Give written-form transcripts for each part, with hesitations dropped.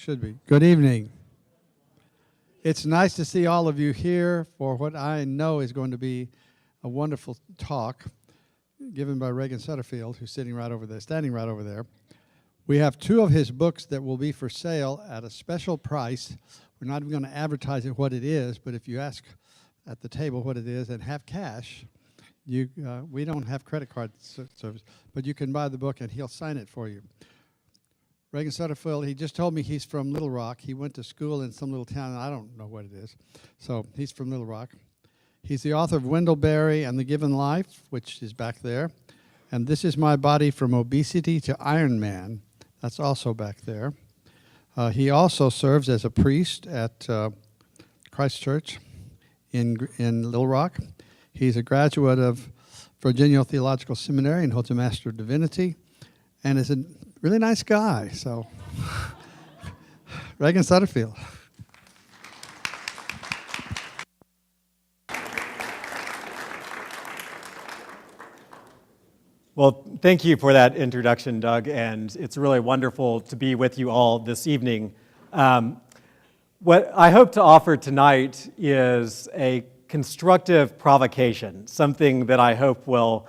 Should be. Good evening. It's nice to see all of you here for what I know is going to be a wonderful talk given by Ragan Sutterfield, who's sitting right over there, standing right over there. We have two of his books that will be for sale at a special price. We're not even going to advertise it what it is, but if you ask at the table what it is and have cash, we don't have credit card service, but you can buy the book and he'll sign it for you. Ragan Sutterfield, he just told me he's from Little Rock. He went to school in some little town, and I don't know what it is. So he's from Little Rock. He's the author of Wendellberry and The Given Life, which is back there. And This Is My Body from Obesity to Iron Man. That's also back there. He also serves as a priest at Christ Church in Little Rock. He's a graduate of Virginia Theological Seminary and holds a Master of Divinity, and is a really nice guy. So, Ragan Sutterfield. Well, thank you for that introduction, Doug, and it's really wonderful to be with you all this evening. What I hope to offer tonight is a constructive provocation, something that I hope will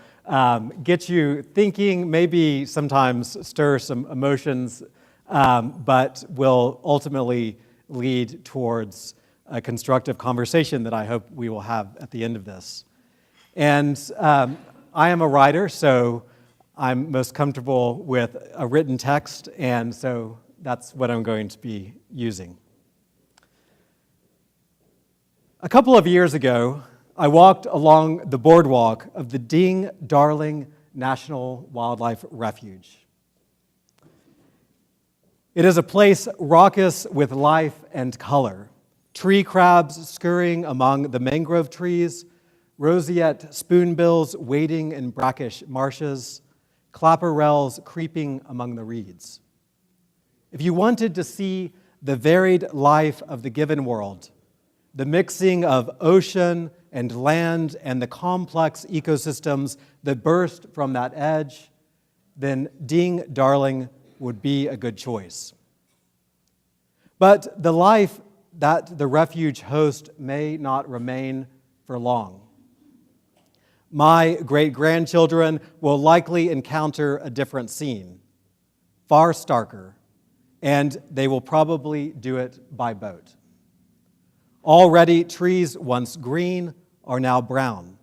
get you thinking, maybe sometimes stir some emotions, but will ultimately lead towards a constructive conversation that I hope we will have at the end of this. And I am a writer, so I'm most comfortable with a written text, and so that's what I'm going to be using. A couple of years ago, I walked along the boardwalk of the Ding Darling National Wildlife Refuge. It is a place raucous with life and color. Tree crabs scurrying among the mangrove trees, roseate spoonbills wading in brackish marshes, clapperrels creeping among the reeds. If you wanted to see the varied life of the given world, the mixing of ocean and land and the complex ecosystems that burst from that edge, then Ding Darling would be a good choice. But the life that the refuge hosts may not remain for long. My great-grandchildren will likely encounter a different scene, far starker, and they will probably do it by boat. Already, trees once green are now brown,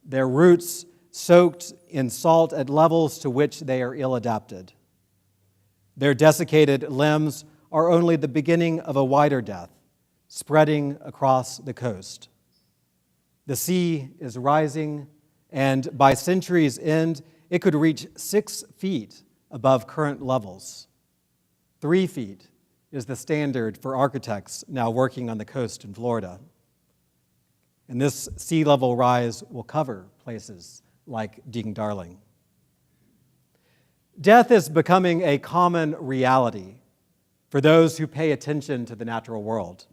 their roots soaked in salt at levels to which they are ill-adapted. Their desiccated limbs are only the beginning of a wider death, spreading across the coast. The sea is rising, and by century's end, it could reach 6 feet above current levels. 3 feet is the standard for architects now working on the coast in Florida. And this sea level rise will cover places like Ding Darling. Death is becoming a common reality for those who pay attention to the natural world.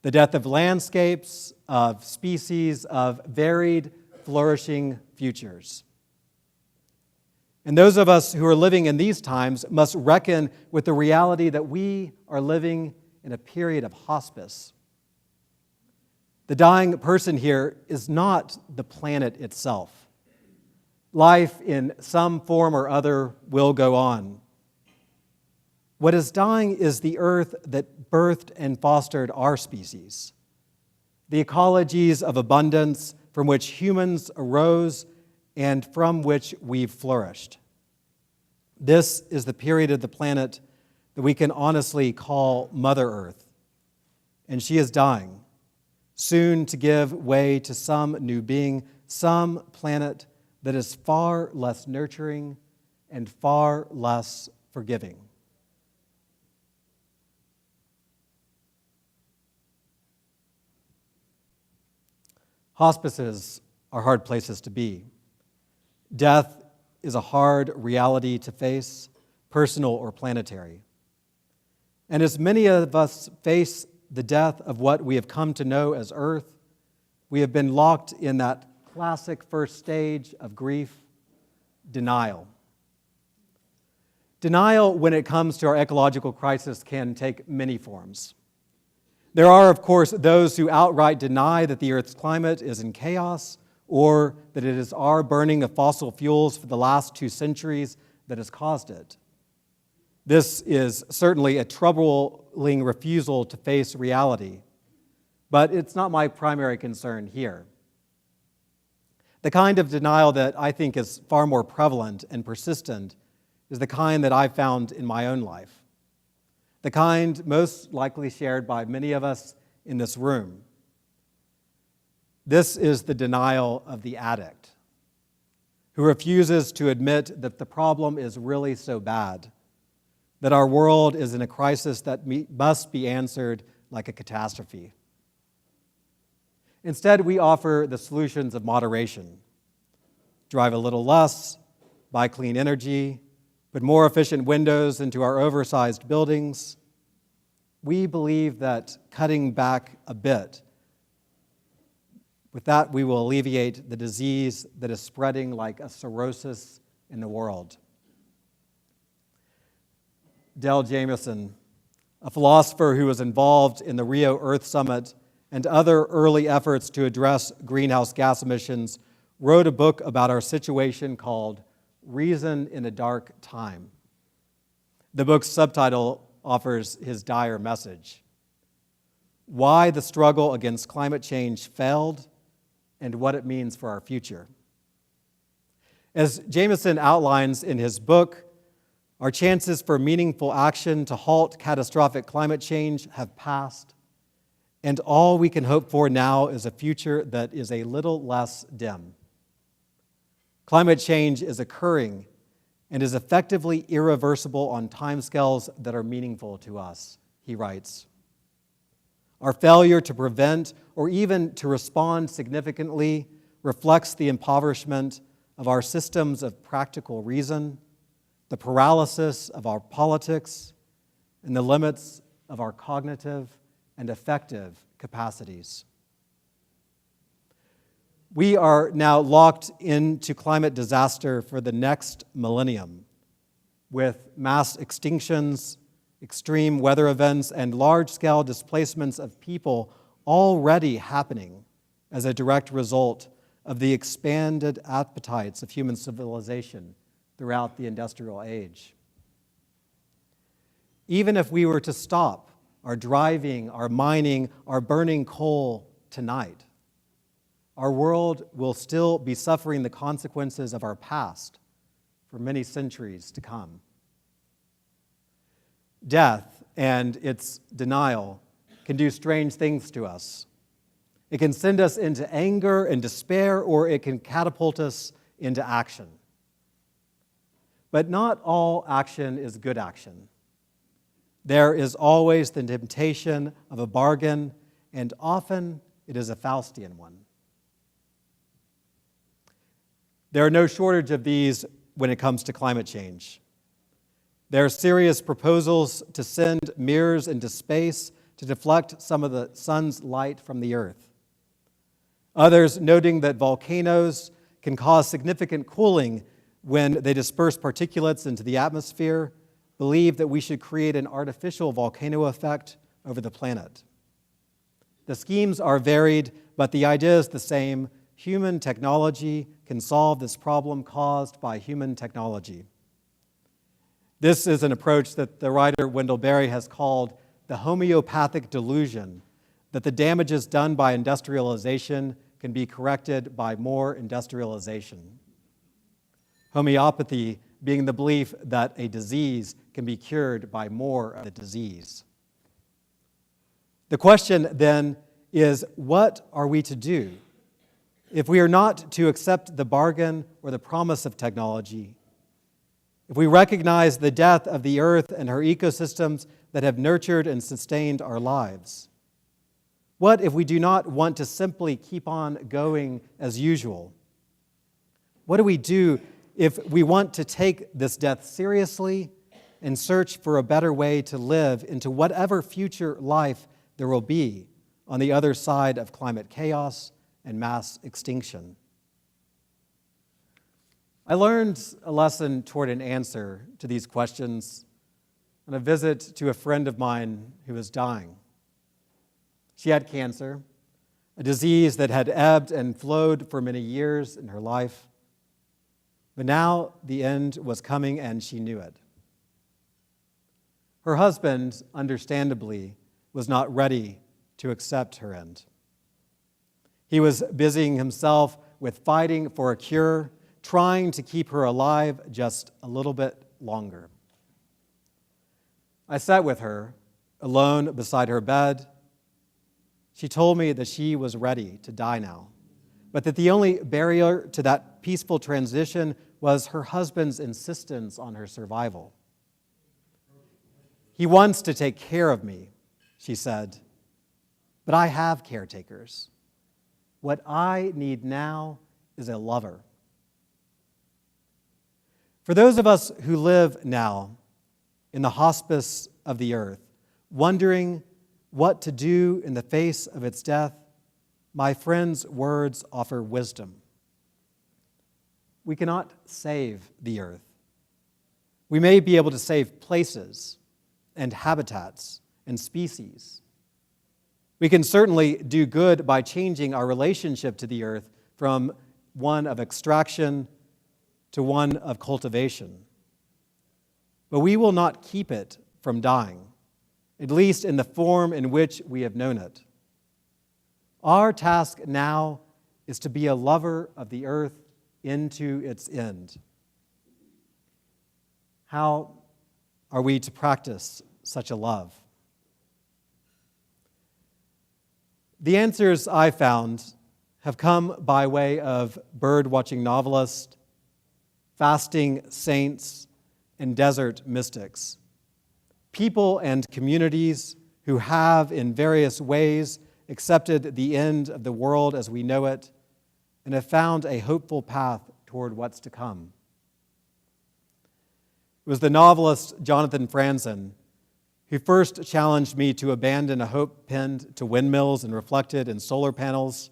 The death of landscapes, of species, of varied, flourishing futures. And those of us who are living in these times must reckon with the reality that we are living in a period of hospice. The dying person here is not the planet itself. Life in some form or other will go on. What is dying is the earth that birthed and fostered our species, the ecologies of abundance from which humans arose and from which we've flourished. This is the period of the planet that we can honestly call Mother Earth, and she is dying, soon to give way to some new being, some planet that is far less nurturing and far less forgiving. Hospices are hard places to be. Death is a hard reality to face, personal or planetary. And as many of us face the death of what we have come to know as Earth, we have been locked in that classic first stage of grief, denial. Denial when it comes to our ecological crisis can take many forms. There are, of course, those who outright deny that the Earth's climate is in chaos or that it is our burning of fossil fuels for the last 2 centuries that has caused it. This is certainly a troubling refusal to face reality, but it's not my primary concern here. The kind of denial that I think is far more prevalent and persistent is the kind that I've found in my own life, the kind most likely shared by many of us in this room. This is the denial of the addict, who refuses to admit that the problem is really so bad, that our world is in a crisis that must be answered like a catastrophe. Instead, we offer the solutions of moderation. Drive a little less, buy clean energy, put more efficient windows into our oversized buildings. We believe that cutting back a bit, with that we will alleviate the disease that is spreading like a cirrhosis in the world. Dale Jamieson, a philosopher who was involved in the Rio Earth Summit and other early efforts to address greenhouse gas emissions, wrote a book about our situation called Reason in a Dark Time. The book's subtitle offers his dire message: why the struggle against climate change failed and what it means for our future. As Jamieson outlines in his book, our chances for meaningful action to halt catastrophic climate change have passed, and all we can hope for now is a future that is a little less dim. Climate change is occurring and is effectively irreversible on timescales that are meaningful to us, he writes. Our failure to prevent or even to respond significantly reflects the impoverishment of our systems of practical reason, the paralysis of our politics, and the limits of our cognitive and affective capacities. We are now locked into climate disaster for the next millennium, with mass extinctions, extreme weather events, and large-scale displacements of people already happening as a direct result of the expanded appetites of human civilization throughout the industrial age. Even if we were to stop our driving, our mining, our burning coal tonight, our world will still be suffering the consequences of our past for many centuries to come. Death and its denial can do strange things to us. It can send us into anger and despair, or it can catapult us into action. But not all action is good action. There is always the temptation of a bargain, and often it is a Faustian one. There are no shortage of these when it comes to climate change. There are serious proposals to send mirrors into space to deflect some of the sun's light from the Earth. Others noting that volcanoes can cause significant cooling when they disperse particulates into the atmosphere, believe that we should create an artificial volcano effect over the planet. The schemes are varied, but the idea is the same. Human technology can solve this problem caused by human technology. This is an approach that the writer Wendell Berry has called the homeopathic delusion, that the damages done by industrialization can be corrected by more industrialization. Homeopathy being the belief that a disease can be cured by more of the disease. The question then is, what are we to do? If we are not to accept the bargain or the promise of technology, if we recognize the death of the earth and her ecosystems that have nurtured and sustained our lives, what if we do not want to simply keep on going as usual? What do we do if we want to take this death seriously and search for a better way to live into whatever future life there will be on the other side of climate chaos and mass extinction? I learned a lesson toward an answer to these questions on a visit to a friend of mine who was dying. She had cancer, a disease that had ebbed and flowed for many years in her life. But now the end was coming and she knew it. Her husband, understandably, was not ready to accept her end. He was busying himself with fighting for a cure, trying to keep her alive just a little bit longer. I sat with her, alone beside her bed. She told me that she was ready to die now, but that the only barrier to that peaceful transition was her husband's insistence on her survival. He wants to take care of me, she said, but I have caretakers. What I need now is a lover. For those of us who live now in the hospice of the earth, wondering what to do in the face of its death, my friend's words offer wisdom. We cannot save the earth. We may be able to save places and habitats and species. We can certainly do good by changing our relationship to the earth from one of extraction to one of cultivation. But we will not keep it from dying, at least in the form in which we have known it. Our task now is to be a lover of the earth into its end. How are we to practice such a love? The answers I found have come by way of bird-watching novelists, fasting saints, and desert mystics. People and communities who have, in various ways, accepted the end of the world as we know it and have found a hopeful path toward what's to come. It was the novelist Jonathan Franzen who first challenged me to abandon a hope pinned to windmills and reflected in solar panels,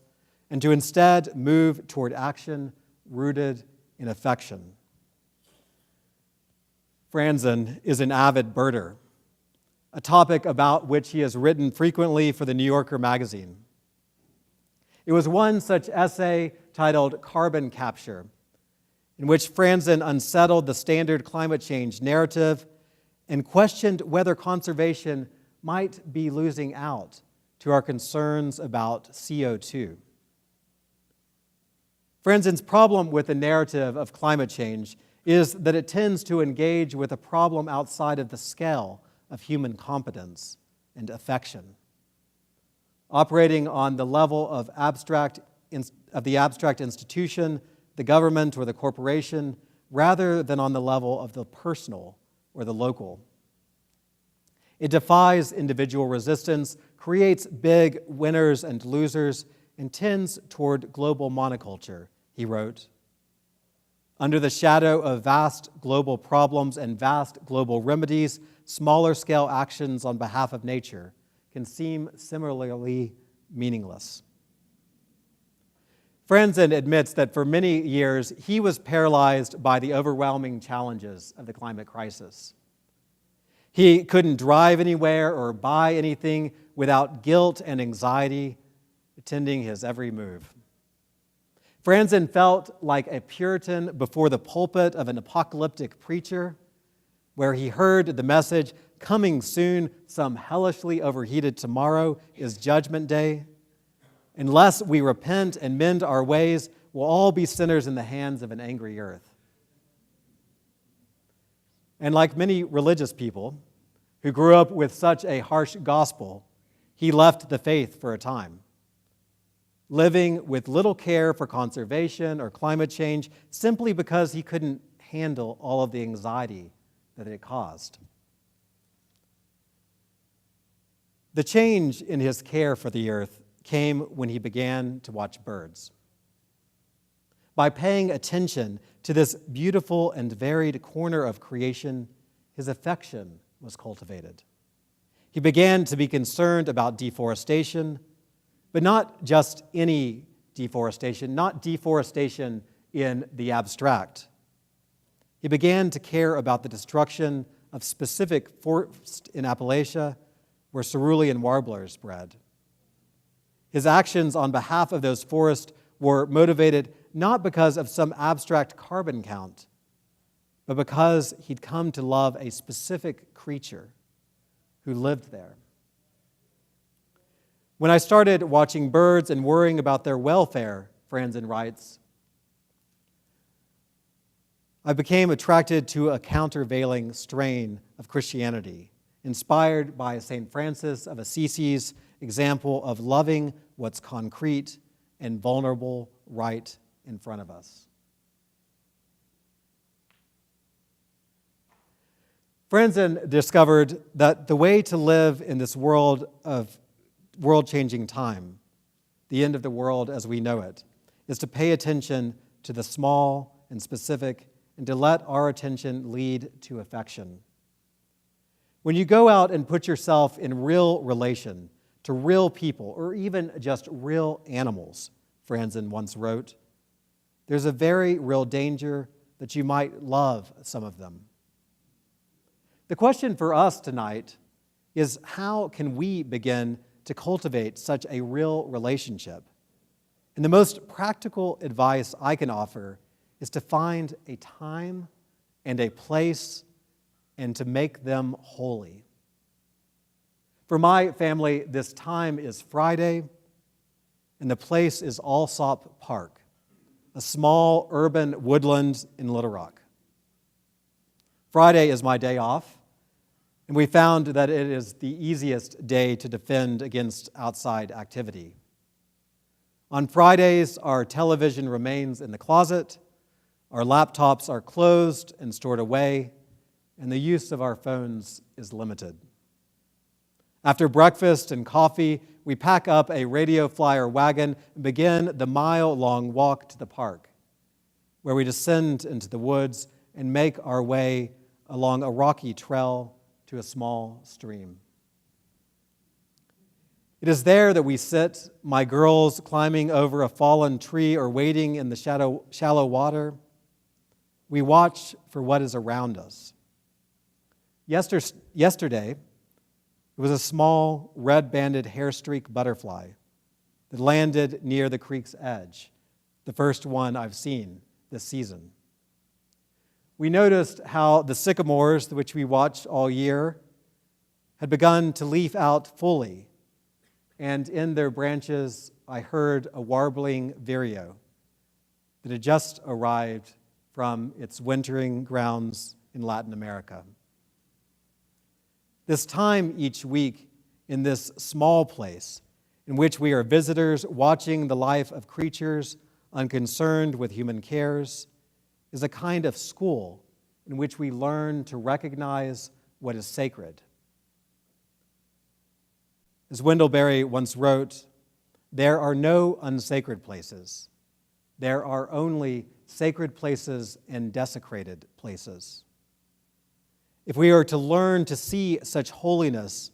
and to instead move toward action rooted in affection. Franzen is an avid birder, a topic about which he has written frequently for the New Yorker magazine. It was one such essay titled Carbon Capture, in which Franzen unsettled the standard climate change narrative and questioned whether conservation might be losing out to our concerns about CO2. Franzen's problem with the narrative of climate change is that it tends to engage with a problem outside of the scale of human competence and affection, operating on the level of the abstract institution, the government, or the corporation, rather than on the level of the personal or the local. It defies individual resistance, creates big winners and losers, and tends toward global monoculture, he wrote. Under the shadow of vast global problems and vast global remedies, smaller scale actions on behalf of nature can seem similarly meaningless. Franzen admits that for many years he was paralyzed by the overwhelming challenges of the climate crisis. He couldn't drive anywhere or buy anything without guilt and anxiety attending his every move. Franzen felt like a Puritan before the pulpit of an apocalyptic preacher, where he heard the message, "Coming soon, some hellishly overheated tomorrow is Judgment Day. Unless we repent and mend our ways, we'll all be sinners in the hands of an angry earth." And like many religious people who grew up with such a harsh gospel, he left the faith for a time, living with little care for conservation or climate change simply because he couldn't handle all of the anxiety that it caused. The change in his care for the earth came when he began to watch birds. By paying attention to this beautiful and varied corner of creation, his affection was cultivated. He began to be concerned about deforestation, but not just any deforestation, not deforestation in the abstract, He began to care about the destruction of specific forests in Appalachia where cerulean warblers bred. His actions on behalf of those forests were motivated not because of some abstract carbon count, but because he'd come to love a specific creature who lived there. When I started watching birds and worrying about their welfare, Franzen writes, I became attracted to a countervailing strain of Christianity, inspired by St. Francis of Assisi's example of loving what's concrete and vulnerable right in front of us. Franzen discovered that the way to live in this world of world-changing time, the end of the world as we know it, is to pay attention to the small and specific and to let our attention lead to affection. When you go out and put yourself in real relation to real people or even just real animals, Franzen once wrote, there's a very real danger that you might love some of them. The question for us tonight is how can we begin to cultivate such a real relationship? And the most practical advice I can offer is to find a time and a place and to make them holy. For my family, this time is Friday, and the place is Allsop Park, a small urban woodland in Little Rock. Friday is my day off, and we found that it is the easiest day to defend against outside activity. On Fridays, our television remains in the closet, our laptops are closed and stored away, and the use of our phones is limited. After breakfast and coffee, we pack up a radio flyer wagon and begin the mile-long walk to the park, where we descend into the woods and make our way along a rocky trail to a small stream. It is there that we sit, my girls climbing over a fallen tree or wading in the shallow water. We watch for what is around us. Yesterday, it was a small red-banded hair-streak butterfly that landed near the creek's edge, the first one I've seen this season. We noticed how the sycamores, which we watch all year, had begun to leaf out fully, and in their branches I heard a warbling vireo that had just arrived from its wintering grounds in Latin America. This time each week in this small place in which we are visitors watching the life of creatures unconcerned with human cares is a kind of school in which we learn to recognize what is sacred. As Wendell Berry once wrote, there are no unsacred places. There are only sacred places and desecrated places. If we are to learn to see such holiness,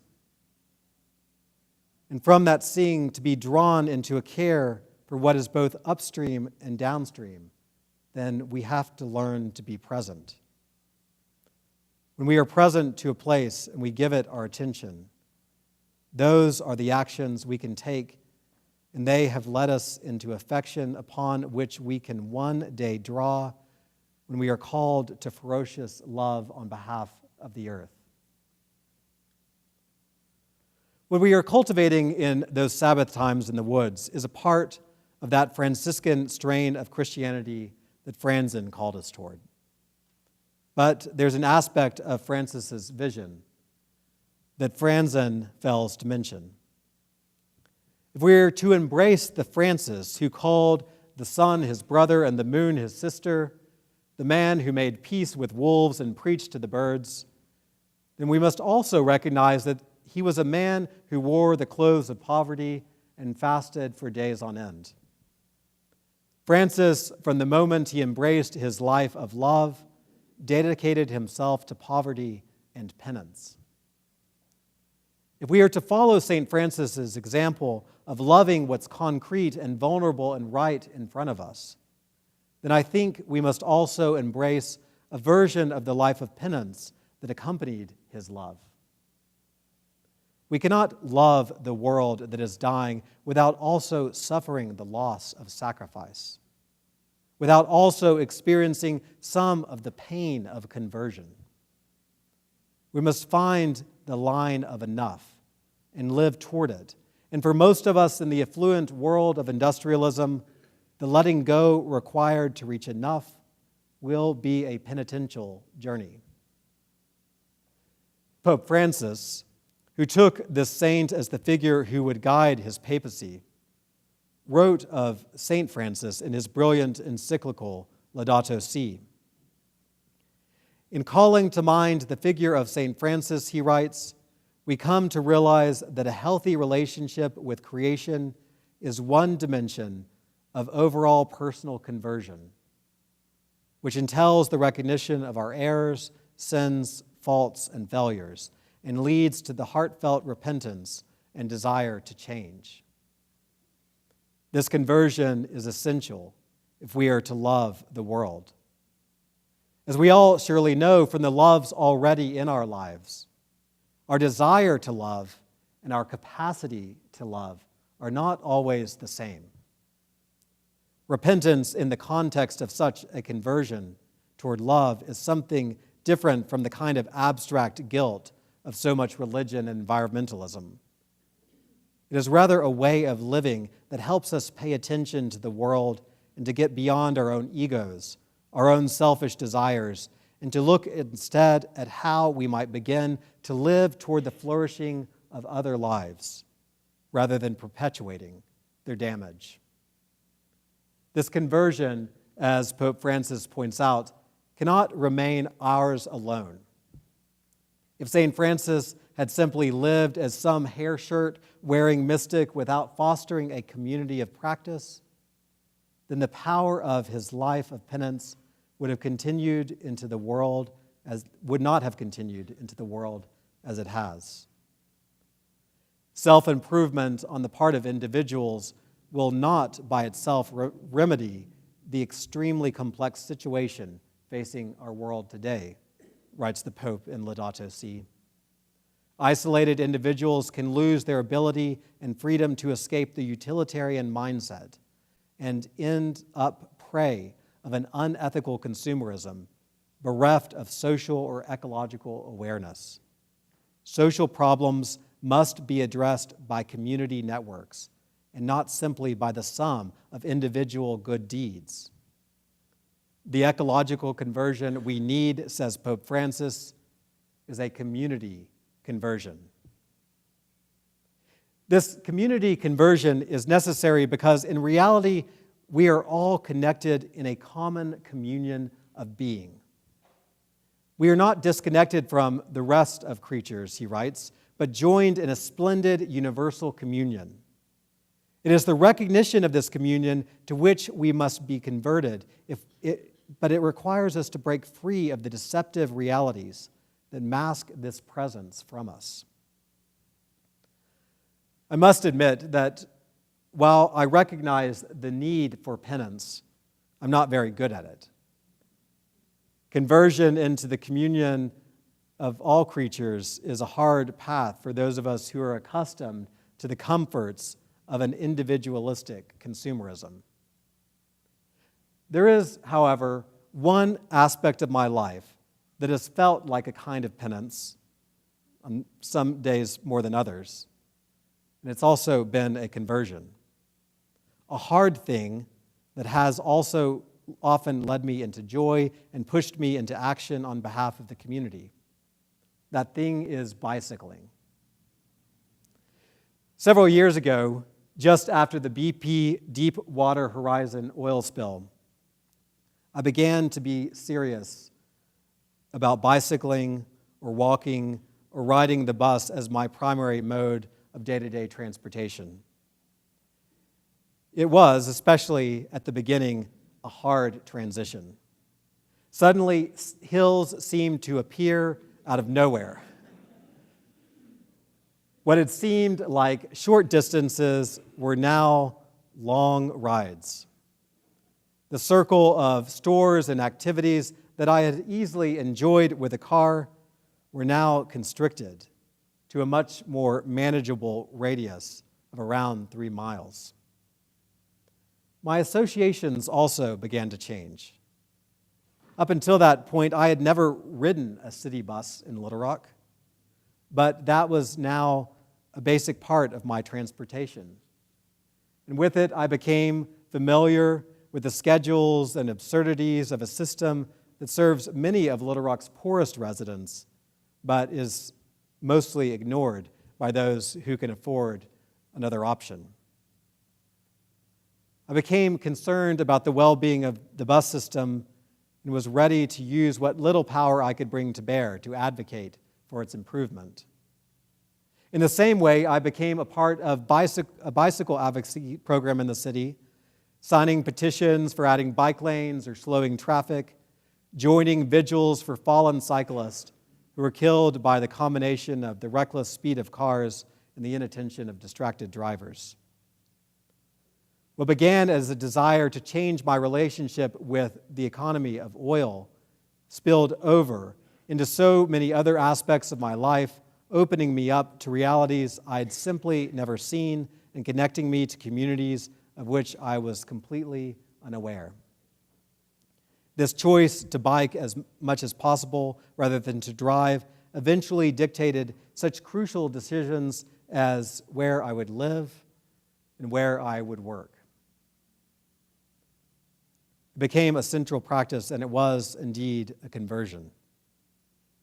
and from that seeing to be drawn into a care for what is both upstream and downstream, then we have to learn to be present. When we are present to a place and we give it our attention, those are the actions we can take, and they have led us into affection upon which we can one day draw when we are called to ferocious love on behalf of the earth. What we are cultivating in those Sabbath times in the woods is a part of that Franciscan strain of Christianity that Franzen called us toward. But there's an aspect of Francis's vision that Franzen fails to mention. If we're to embrace the Francis who called the sun his brother and the moon his sister, the man who made peace with wolves and preached to the birds, then we must also recognize that he was a man who wore the clothes of poverty and fasted for days on end. Francis, from the moment he embraced his life of love, dedicated himself to poverty and penance. If we are to follow St. Francis's example of loving what's concrete and vulnerable and right in front of us, then I think we must also embrace a version of the life of penance that accompanied his love. We cannot love the world that is dying without also suffering the loss of sacrifice, without also experiencing some of the pain of conversion. We must find the line of enough and live toward it. And for most of us in the affluent world of industrialism, the letting go required to reach enough will be a penitential journey. Pope Francis, who took this saint as the figure who would guide his papacy, wrote of Saint Francis in his brilliant encyclical Laudato Si. In calling to mind the figure of Saint Francis, he writes, we come to realize that a healthy relationship with creation is one dimension of overall personal conversion, which entails the recognition of our errors, sins, faults, and failures, and leads to the heartfelt repentance and desire to change. This conversion is essential if we are to love the world. As we all surely know from the loves already in our lives, our desire to love and our capacity to love are not always the same. Repentance in the context of such a conversion toward love is something different from the kind of abstract guilt of so much religion and environmentalism. It is rather a way of living that helps us pay attention to the world and to get beyond our own egos, our own selfish desires, and to look instead at how we might begin to live toward the flourishing of other lives rather than perpetuating their damage. This conversion, as Pope Francis points out, cannot remain ours alone. If St. Francis had simply lived as some hair shirt wearing mystic without fostering a community of practice, then the power of his life of penance would not have continued into the world as it has. Self-improvement on the part of individuals will not by itself remedy the extremely complex situation facing our world today, writes the Pope in Laudato Si. Isolated individuals can lose their ability and freedom to escape the utilitarian mindset and end up prey of an unethical consumerism, bereft of social or ecological awareness. Social problems must be addressed by community networks and not simply by the sum of individual good deeds. The ecological conversion we need, says Pope Francis, is a community conversion. This community conversion is necessary because in reality, we are all connected in a common communion of being. We are not disconnected from the rest of creatures, he writes, but joined in a splendid universal communion. It is the recognition of this communion to which we must be converted, but it requires us to break free of the deceptive realities that mask this presence from us. I must admit that while I recognize the need for penance, I'm not very good at it. Conversion into the communion of all creatures is a hard path for those of us who are accustomed to the comforts of an individualistic consumerism. There is, however, one aspect of my life that has felt like a kind of penance, on some days more than others, and it's also been a conversion. A hard thing that has also often led me into joy and pushed me into action on behalf of the community. That thing is bicycling. Several years ago, just after the BP Deepwater Horizon oil spill, I began to be serious about bicycling or walking or riding the bus as my primary mode of day-to-day transportation. It was, especially at the beginning, a hard transition. Suddenly, hills seemed to appear out of nowhere. What had seemed like short distances were now long rides. The circle of stores and activities that I had easily enjoyed with a car were now constricted to a much more manageable radius of around 3 miles. My associations also began to change. Up until that point, I had never ridden a city bus in Little Rock, but that was now a basic part of my transportation. And with it, I became familiar with the schedules and absurdities of a system that serves many of Little Rock's poorest residents, but is mostly ignored by those who can afford another option. I became concerned about the well-being of the bus system and was ready to use what little power I could bring to bear to advocate for its improvement. In the same way, I became a part of a bicycle advocacy program in the city, signing petitions for adding bike lanes or slowing traffic, joining vigils for fallen cyclists who were killed by the combination of the reckless speed of cars and the inattention of distracted drivers. What began as a desire to change my relationship with the economy of oil spilled over into so many other aspects of my life, opening me up to realities I'd simply never seen and connecting me to communities of which I was completely unaware. This choice to bike as much as possible rather than to drive eventually dictated such crucial decisions as where I would live and where I would work. It became a central practice, and it was indeed a conversion.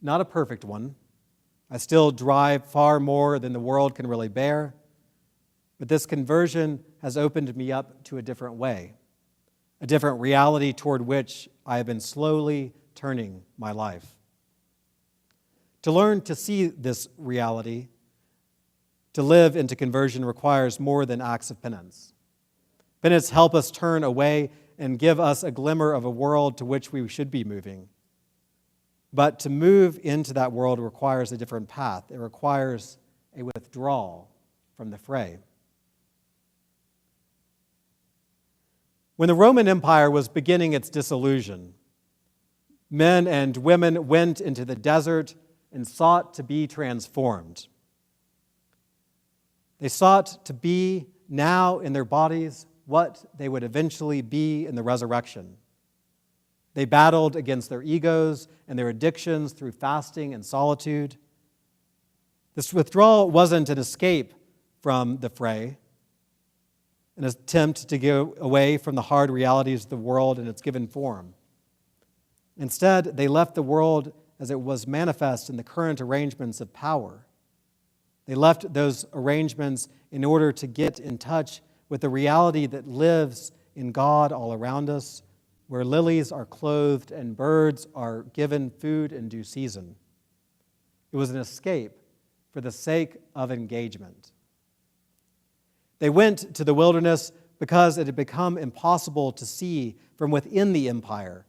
Not a perfect one. I still drive far more than the world can really bear, but this conversion has opened me up to a different way, a different reality toward which I have been slowly turning my life. To learn to see this reality, to live into conversion, requires more than acts of penance. Penance helps us turn away and give us a glimmer of a world to which we should be moving. But to move into that world requires a different path. It requires a withdrawal from the fray. When the Roman Empire was beginning its dissolution, men and women went into the desert and sought to be transformed. They sought to be now in their bodies what they would eventually be in the resurrection. They battled against their egos and their addictions through fasting and solitude. This withdrawal wasn't an escape from the fray, an attempt to get away from the hard realities of the world in its given form. Instead, they left the world as it was manifest in the current arrangements of power. They left those arrangements in order to get in touch with the reality that lives in God all around us, where lilies are clothed and birds are given food in due season. It was an escape for the sake of engagement. They went to the wilderness because it had become impossible to see from within the empire,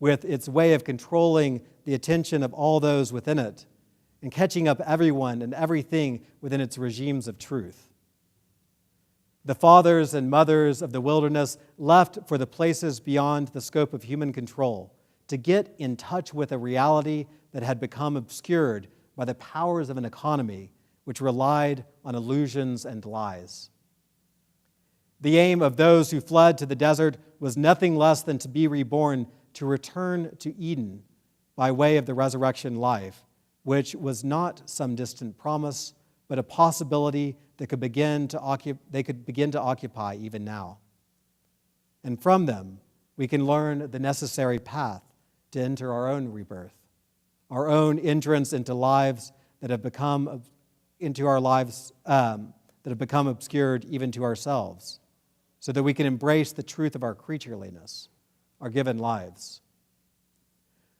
with its way of controlling the attention of all those within it and catching up everyone and everything within its regimes of truth. The fathers and mothers of the wilderness left for the places beyond the scope of human control to get in touch with a reality that had become obscured by the powers of an economy which relied on illusions and lies. The aim of those who fled to the desert was nothing less than to be reborn, to return to Eden by way of the resurrection life, which was not some distant promise, but a possibility that they could begin to occupy even now. And from them, we can learn the necessary path to enter our own rebirth, our own entrance into lives that have become obscured even to ourselves, so that we can embrace the truth of our creatureliness, our given lives.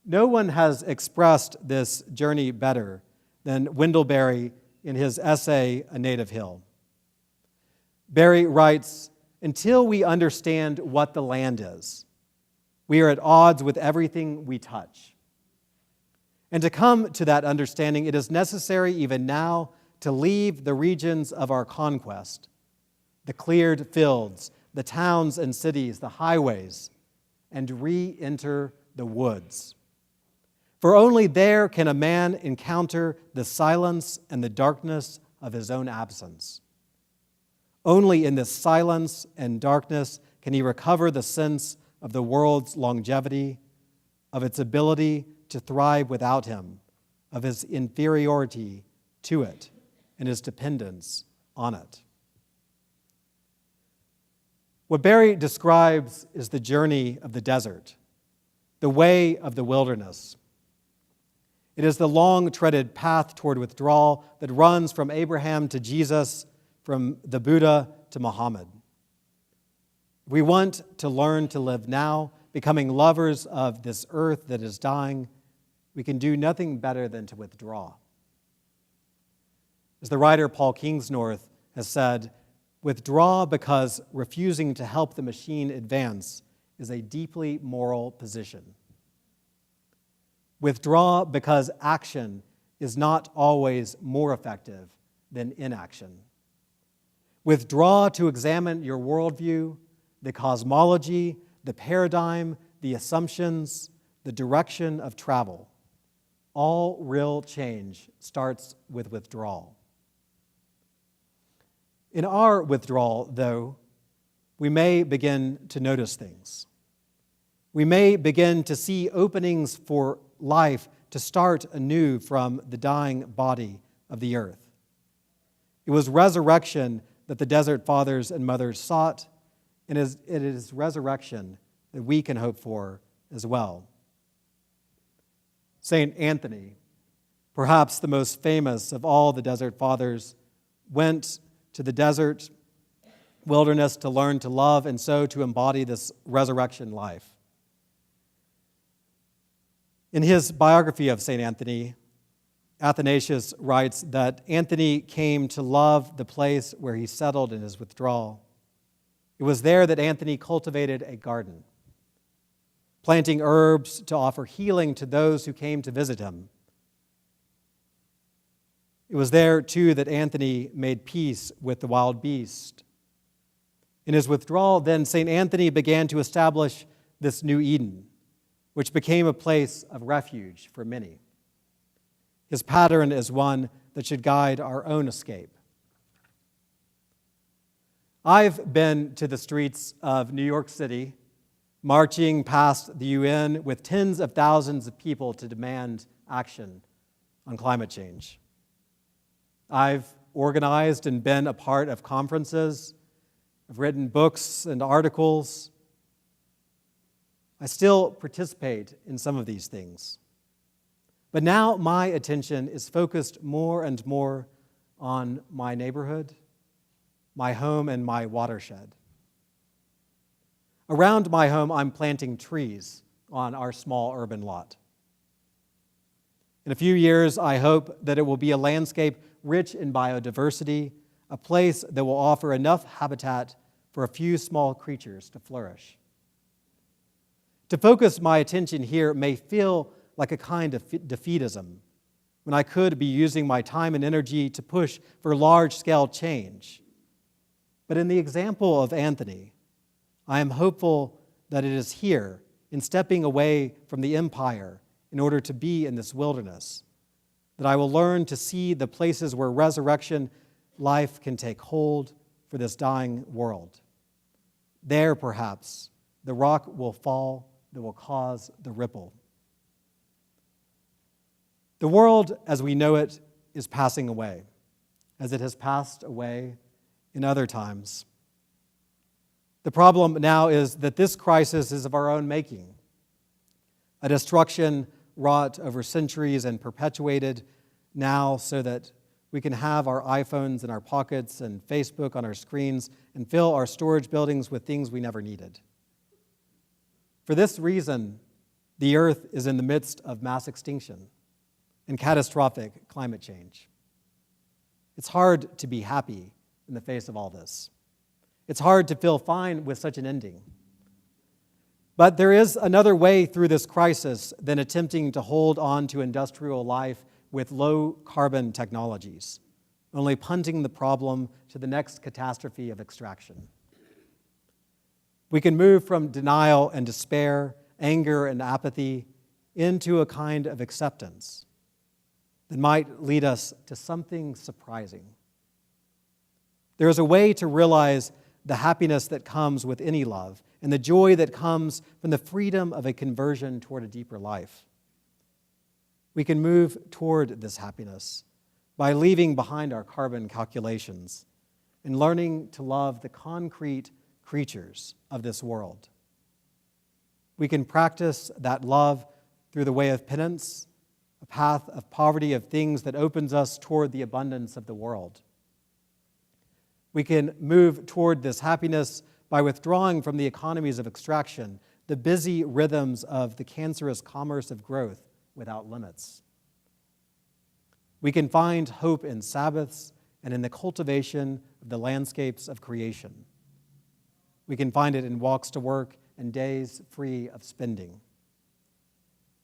No one has expressed this journey better than Wendell Berry in his essay, A Native Hill. Berry writes, "Until we understand what the land is, we are at odds with everything we touch. And to come to that understanding, it is necessary even now to leave the regions of our conquest, the cleared fields, the towns and cities, the highways, and re-enter the woods. For only there can a man encounter the silence and the darkness of his own absence. Only in this silence and darkness can he recover the sense of the world's longevity, of its ability to thrive without him, of his inferiority to it, and his dependence on it. What Barry describes is the journey of the desert, the way of the wilderness. It is the long-treaded path toward withdrawal that runs from Abraham to Jesus, from the Buddha to Muhammad. We want to learn to live now, becoming lovers of this earth that is dying. We can do nothing better than to withdraw. As the writer Paul Kingsnorth has said, withdraw because refusing to help the machine advance is a deeply moral position. Withdraw because action is not always more effective than inaction. Withdraw to examine your worldview, the cosmology, the paradigm, the assumptions, the direction of travel. All real change starts with withdrawal. In our withdrawal, though, we may begin to notice things. We may begin to see openings for life to start anew from the dying body of the earth. It was resurrection that the desert fathers and mothers sought, and it is resurrection that we can hope for as well. St. Anthony, perhaps the most famous of all the desert fathers, went to the desert wilderness to learn to love and so to embody this resurrection life. In his biography of St. Anthony, Athanasius writes that Anthony came to love the place where he settled in his withdrawal. It was there that Anthony cultivated a garden, planting herbs to offer healing to those who came to visit him. It was there, too, that Anthony made peace with the wild beast. In his withdrawal, then, St. Anthony began to establish this new Eden, which became a place of refuge for many. His pattern is one that should guide our own escape. I've been to the streets of New York City, marching past the UN with tens of thousands of people to demand action on climate change. I've organized and been a part of conferences. I've written books and articles. I still participate in some of these things. But now my attention is focused more and more on my neighborhood, my home, and my watershed. Around my home, I'm planting trees on our small urban lot. In a few years, I hope that it will be a landscape rich in biodiversity, a place that will offer enough habitat for a few small creatures to flourish. To focus my attention here may feel like a kind of defeatism, when I could be using my time and energy to push for large-scale change. But in the example of Anthony, I am hopeful that it is here, in stepping away from the empire in order to be in this wilderness, that I will learn to see the places where resurrection life can take hold for this dying world. There, perhaps, the rock will fall that will cause the ripple. The world as we know it is passing away, as it has passed away in other times. The problem now is that this crisis is of our own making, a destruction wrought over centuries and perpetuated now so that we can have our iPhones in our pockets and Facebook on our screens and fill our storage buildings with things we never needed. For this reason, the earth is in the midst of mass extinction and catastrophic climate change. It's hard to be happy in the face of all this. It's hard to feel fine with such an ending. But there is another way through this crisis than attempting to hold on to industrial life with low-carbon technologies, only punting the problem to the next catastrophe of extraction. We can move from denial and despair, anger and apathy, into a kind of acceptance that might lead us to something surprising. There is a way to realize the happiness that comes with any love and the joy that comes from the freedom of a conversion toward a deeper life. We can move toward this happiness by leaving behind our carbon calculations and learning to love the concrete creatures of this world. We can practice that love through the way of penance, a path of poverty of things that opens us toward the abundance of the world. We can move toward this happiness by withdrawing from the economies of extraction, the busy rhythms of the cancerous commerce of growth without limits. We can find hope in Sabbaths and in the cultivation of the landscapes of creation. We can find it in walks to work and days free of spending.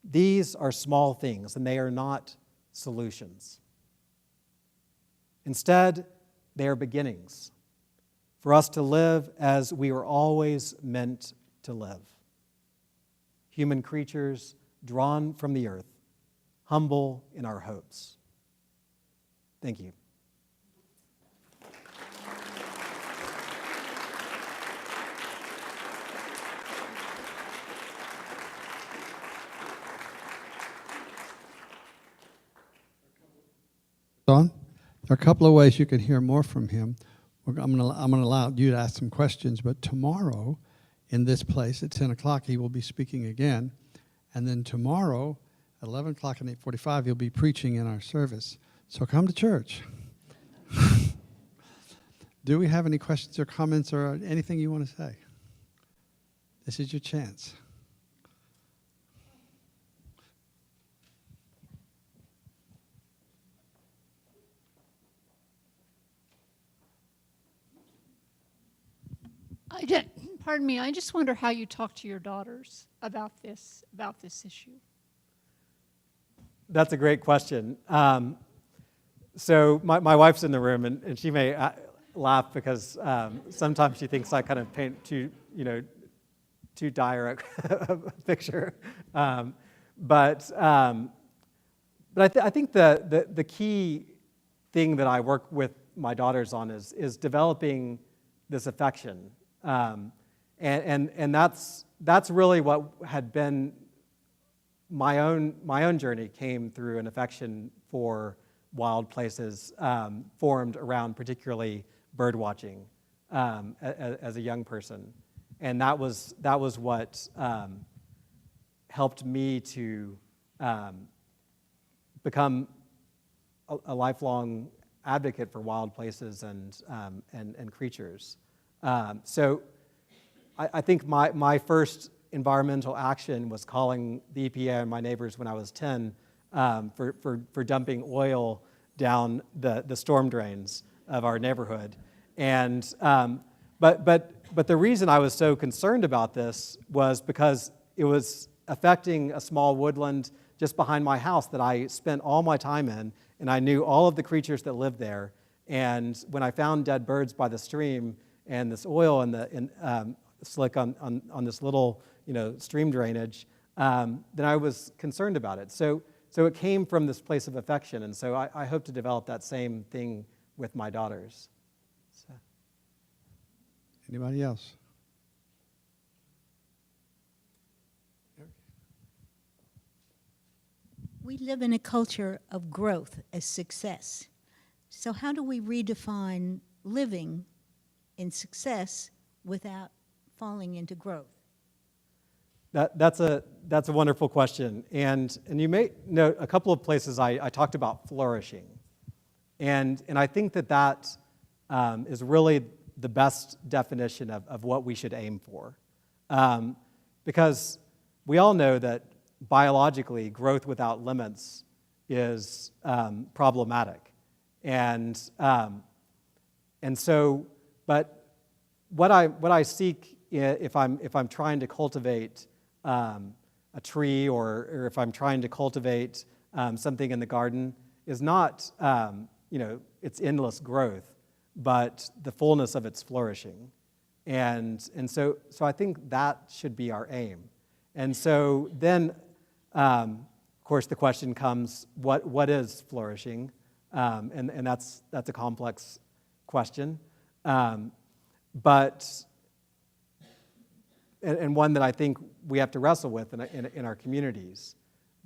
These are small things, and they are not solutions. Instead, they are beginnings for us to live as we were always meant to live. Human creatures drawn from the earth, humble in our hopes. Thank you. Don, there are a couple of ways you can hear more from him. I'm going to allow you to ask some questions, but tomorrow in this place at 10 o'clock, he will be speaking again. And then tomorrow at 11 o'clock and 8:45, he'll be preaching in our service. So come to church. Do we have any questions or comments or anything you want to say? This is your chance. Pardon me, I just wonder how you talk to your daughters about this issue. That's a great question. So my wife's in the room, and she may laugh because sometimes she thinks I kind of paint too dire a picture. But I think the key thing that I work with my daughters on is developing this affection. And that's really what had been my own journey. Came through an affection for wild places, formed around particularly bird watching as a young person, and that was what helped me to become a lifelong advocate for wild places and creatures. So I think my first environmental action was calling the EPA and my neighbors when I was 10 for dumping oil down the storm drains of our neighborhood. And but the reason I was so concerned about this was because it was affecting a small woodland just behind my house that I spent all my time in, and I knew all of the creatures that lived there. And when I found dead birds by the stream and this oil in the slick on this little stream drainage, then I was concerned about it. So it came from this place of affection, and so I hope to develop that same thing with my daughters. So. Anybody else? We live in a culture of growth as success. So how do we redefine living in success without falling into growth? That's a wonderful question, and you may note a couple of places I talked about flourishing, and I think that is really the best definition of what we should aim for, because we all know that biologically growth without limits is problematic, and so but what I seek if I'm trying to cultivate a tree or if I'm trying to cultivate something in the garden is not its endless growth, but the fullness of its flourishing, and so I think that should be our aim. And so then Of course, the question comes, what is flourishing? And that's a complex question. But one that I think we have to wrestle with in our communities.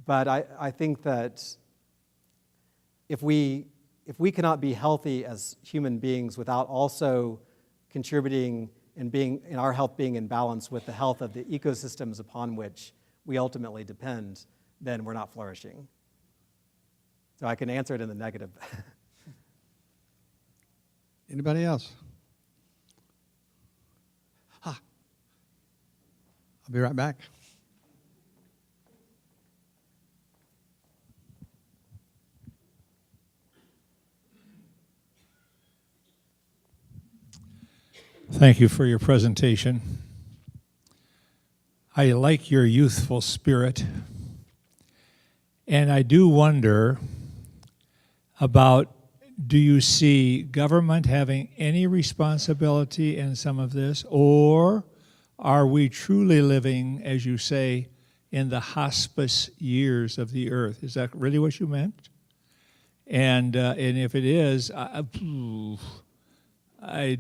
But I think that if we cannot be healthy as human beings without also contributing and being in our health being in balance with the health of the ecosystems upon which we ultimately depend, then we're not flourishing. So I can answer it in the negative. Anybody else? I'll be right back. Thank you for your presentation. I like your youthful spirit. And I do wonder about, do you see government having any responsibility in some of this, or are we truly living, as you say, in the hospice years of the earth? Is that really what you meant? And if it is, I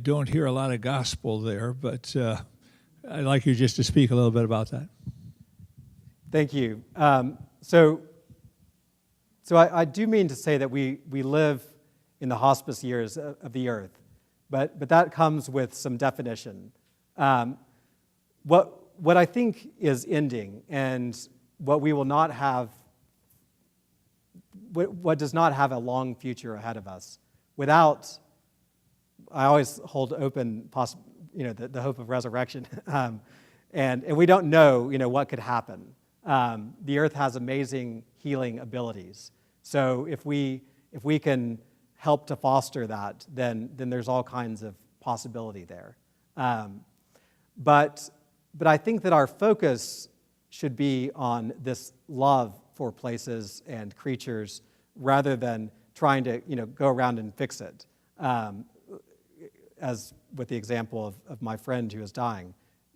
don't hear a lot of gospel there, but I'd like you just to speak a little bit about that. Thank you. So I do mean to say that we live in the hospice years of the earth, but that comes with some definition. What I think is ending, and what we will not have, what does not have a long future ahead of us, without, I always hold open, the hope of resurrection, and we don't know, what could happen. The earth has amazing healing abilities. So if we can help to foster that, then there's all kinds of possibility there. But I think that our focus should be on this love for places and creatures rather than trying to go around and fix it. As with the example of my friend who is dying,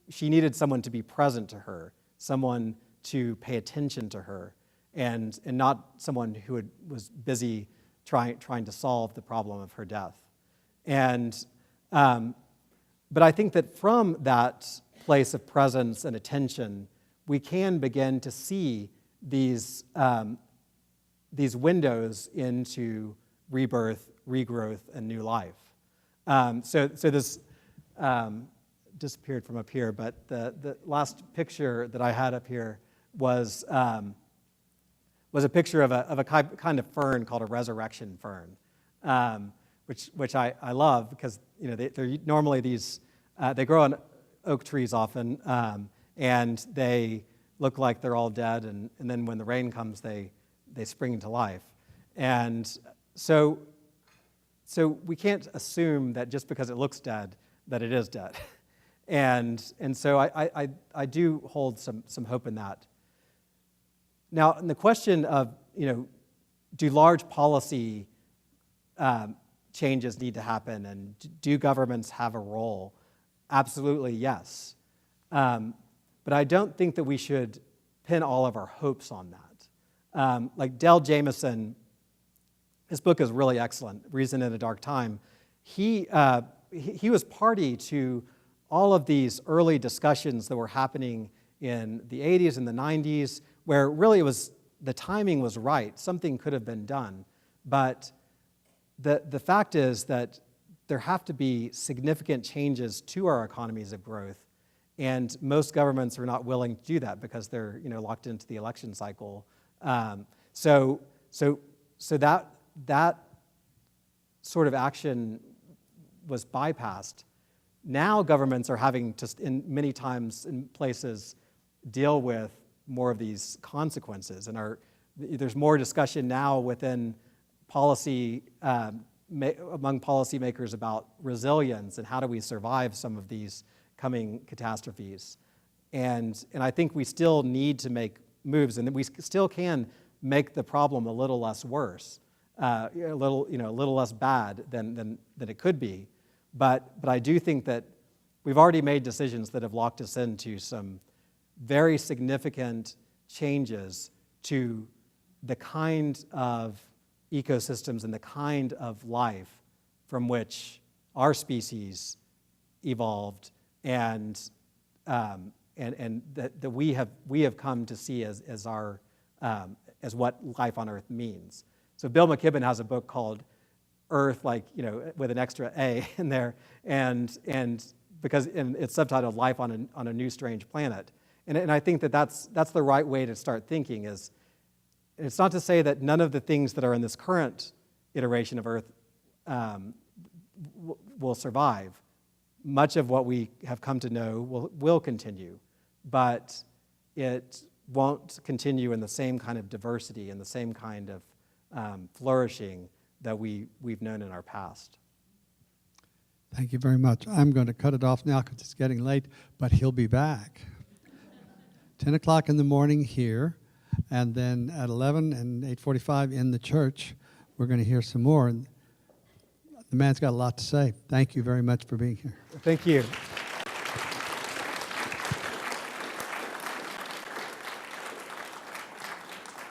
she needed someone to be present to her, someone to pay attention to her, and not someone who was busy trying to solve the problem of her death. But I think that from that place of presence and attention, we can begin to see these windows into rebirth, regrowth, and new life. So this disappeared from up here, but the last picture that I had up here was a picture of a kind of fern called a resurrection fern, which I love because they're normally these they grow on oak trees often, and they look like they're all dead, and then when the rain comes, they spring into life, and so we can't assume that just because it looks dead that it is dead, and so I do hold some hope in that. Now, in the question of, do large policy changes need to happen, and do governments have a role? Absolutely, yes. But I don't think that we should pin all of our hopes on that. Like Dale Jameson, his book is really excellent, Reason in a Dark Time. He was party to all of these early discussions that were happening in the 80s and the 90s, where really the timing was right. Something could have been done. But the fact is that there have to be significant changes to our economies of growth, and most governments are not willing to do that because they're locked into the election cycle. So that sort of action was bypassed. Now governments are having to, in many times in places, deal with more of these consequences, and there's more discussion now within policy among policymakers about resilience and how do we survive some of these coming catastrophes. And I think we still need to make moves, and we still can make the problem a little less worse, a little less bad than it could be. But I do think that we've already made decisions that have locked us into some very significant changes to the kind of ecosystems and the kind of life from which our species evolved, and that we have come to see as our as what life on Earth means. So Bill McKibben has a book called Earth, like, with an extra A in there, and because it's subtitled Life on a New Strange Planet. And I think that's the right way to start thinking. Is it's not to say that none of the things that are in this current iteration of Earth will survive. Much of what we have come to know will continue, but it won't continue in the same kind of diversity and the same kind of flourishing that we've known in our past. Thank you very much. I'm going to cut it off now because it's getting late, but he'll be back. 10 o'clock in the morning here, and then at 11 and 8:45 in the church, we're going to hear some more. And the man's got a lot to say. Thank you very much for being here. Thank you.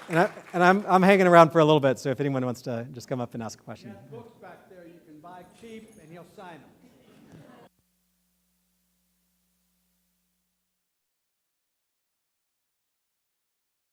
And I'm hanging around for a little bit, so if anyone wants to just come up and ask a question. Books back there you can buy cheap, and he'll sign them.